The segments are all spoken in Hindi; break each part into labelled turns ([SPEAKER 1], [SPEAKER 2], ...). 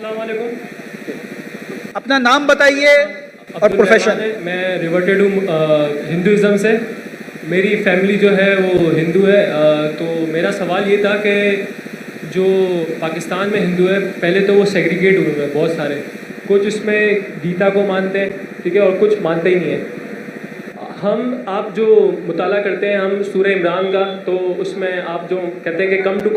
[SPEAKER 1] अस्सलाम वालेकुम।
[SPEAKER 2] अपना नाम बताइए और प्रोफेशन।
[SPEAKER 1] मैं रिवर्टेड हूँ हिंदुज़म से। मेरी फैमिली जो है वो हिंदू है। तो मेरा सवाल ये था कि जो पाकिस्तान में हिंदू है, पहले तो वो सेग्रीगेट हुए हैं बहुत सारे। कुछ उसमें गीता को मानते हैं, ठीक है, और कुछ मानते ही नहीं है। आप जो मुताला करते हैं हम सूरह इमरान का, तो उसमें आप जो कहते हैं कि कम टू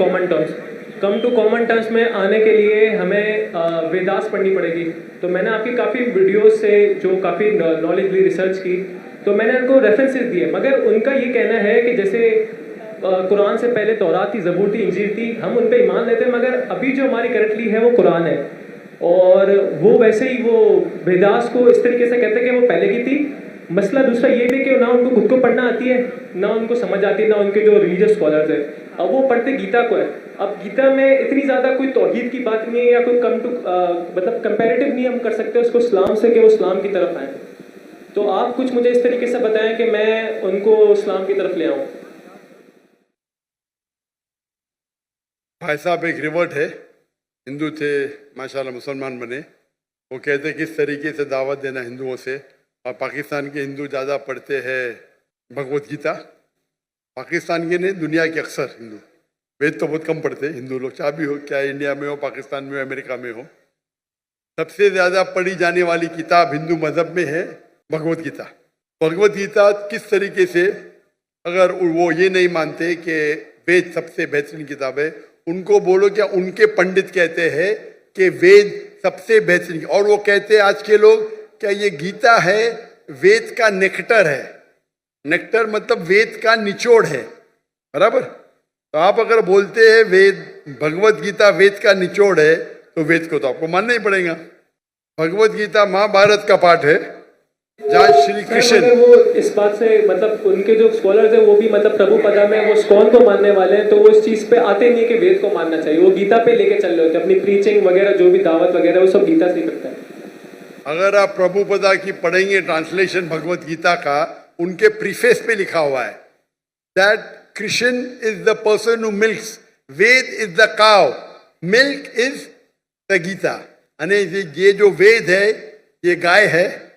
[SPEAKER 1] कॉमन टर्म्स में आने के लिए हमें वेदास पढ़नी पड़ेगी। तो मैंने आपकी काफ़ी वीडियोस से जो काफ़ी नॉलेजली रिसर्च की, तो मैंने उनको रेफरेंसेस दिए, मगर उनका ये कहना है कि जैसे कुरान से पहले तौरात थी, ज़बूर थी, इंजील थी, हम उन पर ईमान लेते हैं, मगर अभी जो हमारी करंटली है वो कुरान है। और वो वैसे ही वो वेदास को इस तरीके से कहते हैं कि वो पहले की थी। मसला दूसरा ये भी कि ना उनको खुद को पढ़ना आती है, ना उनको समझ आती है, ना उनके जो रिलीजियस स्कॉलर्स है। अब वो पढ़ते गीता को है। अब गीता में इतनी ज़्यादा कोई तौहीद की बात नहीं है, या कोई मतलब कंपैरेटिव नहीं हम कर सकते उसको इस्लाम से कि वो इस्लाम की तरफ आए। तो आप कुछ मुझे इस तरीके से बताएं कि मैं उनको इस्लाम की तरफ ले आऊँ।
[SPEAKER 3] भाई साहब एक रिवर्ट है, हिंदू थे, माशाल्लाह मुसलमान बने। वो कहते किस तरीके से दावत देना हिंदुओं से। और पाकिस्तान के हिंदू ज़्यादा पढ़ते हैं भगवत गीता, पाकिस्तान के नहीं, दुनिया के अक्सर हिंदू। वेद तो बहुत कम पढ़ते हिंदू लोग, चाहे भी हो, क्या इंडिया में हो, पाकिस्तान में हो, अमेरिका में हो। सबसे ज़्यादा पढ़ी जाने वाली किताब हिंदू मज़हब में है भगवत गीता। भगवत गीता किस तरीके से, अगर वो ये नहीं मानते कि वेद सबसे बेहतरीन किताब है, उनको बोलो क्या उनके पंडित कहते हैं कि वेद सबसे बेहतरीन, और वो कहते हैं आज के लोग क्या ये गीता है वेद का नेक्टर है। नेक्टर मतलब वेद का निचोड़ है, बराबर। तो आप अगर बोलते हैं वेद, भगवत गीता वेद का निचोड़ है, तो वेद को तो आपको मानना ही पड़ेगा। भगवत गीता महाभारत का पाठ है, जहाँ श्री कृष्ण,
[SPEAKER 1] वो इस बात से मतलब उनके जो स्कॉलर्स हैं वो भी मतलब प्रभु पदा में वो स्कॉन को मानने वाले हैं, तो वो इस चीज पे आते नहीं है कि वेद को मानना चाहिए। वो गीता पे लेके चल रहे होते हैं, अपनी प्रीचिंग वगैरह जो भी दावत वगैरह वो सब गीता से ही करते हैं।
[SPEAKER 3] अगर आप प्रभु पदा की पढ़ेंगे ट्रांसलेशन भगवत गीता का, उनके प्रीफेस पे लिखा हुआ है that Krishna is the person who milks, Veda is the cow, milk is the Gita. यानी ये जो वेद है ये गाय है,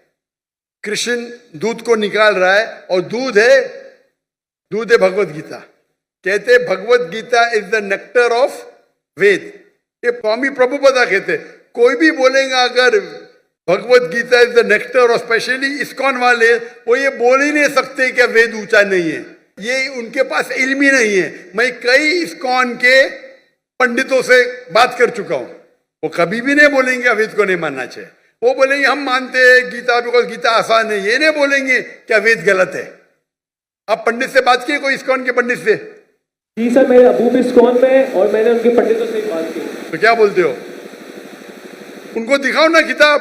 [SPEAKER 3] कृष्ण दूध को निकाल रहा है, और दूध है भगवत गीता। कहते Bhagavad Gita is the nectar of Veda. ये स्वामी प्रभुपदा कहते। कोई भी बोलेगा अगर Bhagavad Gita is the nectar, और स्पेशली इस्कॉन वाले, वो ये बोल ही नहीं सकते कि वेद ऊंचा नहीं है। ये उनके पास इल्म ही नहीं है। मैं कई इस्कॉन के पंडितों से बात कर चुका हूं, वो कभी भी नहीं बोलेंगे वेद को नहीं मानना चाहिए। वो बोलेंगे हम मानते हैं गीता, बिकॉज गीता आसान है। ये नहीं बोलेंगे क्या वेद गलत है। आप पंडित से बात किए, कोई इस्कॉन के पंडित से?
[SPEAKER 1] जी सर, मेरे अबू भी इस्कॉन में है और मैंने उनके पंडितों से बात की।
[SPEAKER 3] तो क्या बोलते हो? उनको दिखाओ ना किताब,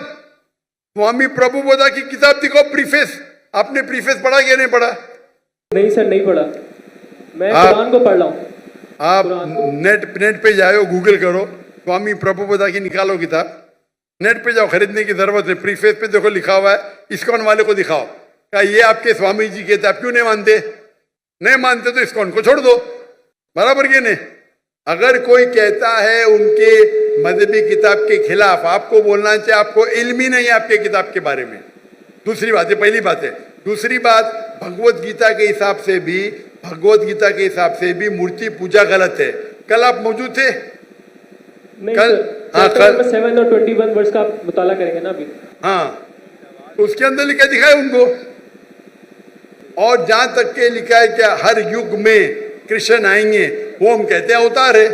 [SPEAKER 3] स्वामी प्रभुपदा की किताब दिखाओ, प्रीफेस। आपने प्रीफेस पढ़ा क्या नहीं पढ़ा?
[SPEAKER 1] नहीं सर, नहीं पढ़ा। मैं कुरान को पढ़ रहा हूँ।
[SPEAKER 3] आप नेट पे जाओ, गूगल करो, स्वामी प्रभुपदा की निकालो किताब, नेट पे जाओ, खरीदने की जरूरत है। प्रीफेस पे देखो लिखा हुआ है, इस्कॉन वाले को दिखाओ, क्या ये आपके स्वामी जी कहते, आप क्यों नहीं मानते? नहीं मानते तो इस्कॉन को छोड़ दो, बराबर के नहीं। अगर कोई कहता है उनके मजहबी किताब के खिलाफ, आपको बोलना चाहिए आपको इल्म ही नहीं है आपके किताब के बारे में। दूसरी बात है, पहली बात है। दूसरी बात, भगवत गीता के हिसाब से भी मूर्ति पूजा गलत है। कल आप मौजूद थे? कल
[SPEAKER 1] 7 और 21 वर्ष का आप मुताला करेंगे ना अभी?
[SPEAKER 3] हाँ, तो उसके अंदर लिखा दिखा है उनको। और जहां तक के लिखा है क्या हर युग में कृष्ण आएंगे, वो हम कहते हैं अवतार है,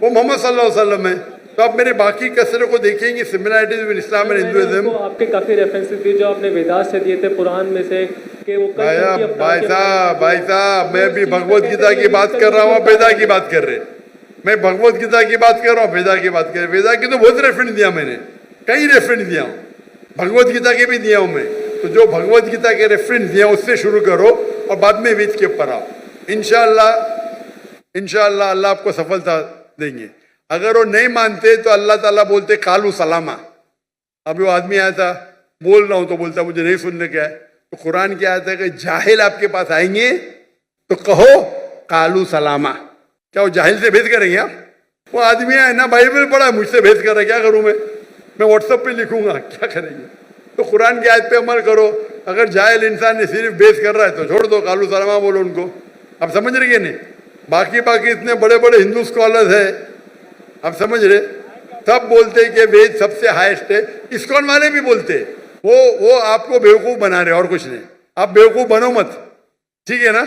[SPEAKER 3] वो मोहम्मद सल्लल्लाहु अलैहि वसल्लम है। तो आप मेरे बाकी कसरों को देखेंगे, similarities with Islam and Hinduism.
[SPEAKER 1] आपके काफी रेफरेंसेस दिए जो आपने वेदास से दिए थे, पुराण में से, कि वो
[SPEAKER 3] भाई साहब मैं भी भगवत गीता की बात कर रहा हूँ, वेदा की बात कर रहे। मैं भगवत गीता की बात कर रहा हूँ, वेदा की बात कर रहे। वेदा की तो बहुत रेफरेंस दिया मैंने, कई रेफरेंस दिया हूँ, भगवत गीता के भी दिया हूँ मैं। तो जो भगवत गीता के रेफरेंस दिया उससे शुरू करो और बाद में वेद के ऊपर आओ। इंशाअल्लाह अल्लाह आपको सफलता देंगे। अगर वो नहीं मानते तो अल्लाह ताला बोलते कालू सलामा। अभी वो आदमी आया था, बोल रहा हूं तो बोलता मुझे नहीं सुनने क्या है। तो कुरान क्या आता है कि जाहिल आपके पास आएंगे तो कहो कालू सलामा। क्या वो जाहिल से भेद करेंगे आप? वो आदमी है ना, बाइबल पढ़ा, मुझसे भेद कर रहा, क्या करूं मैं? मैं व्हाट्सएप पे लिखूंगा, क्या करेंगे? तो कुरान की आयत पे अमल करो। अगर जाहिल इंसान ने सिर्फ बेस कर रहा है तो छोड़ दो, कालू सलामा बोलो उनको। आप समझ रहे नहीं? बाकी इतने बड़े बड़े हिंदू स्कॉलर्स है, आप समझ रहे, सब बोलते कि वेद सबसे हाईएस्ट है। इस्कॉन वाले भी बोलते, वो आपको बेवकूफ बना रहे और कुछ नहीं। आप बेवकूफ बनो मत, ठीक है ना?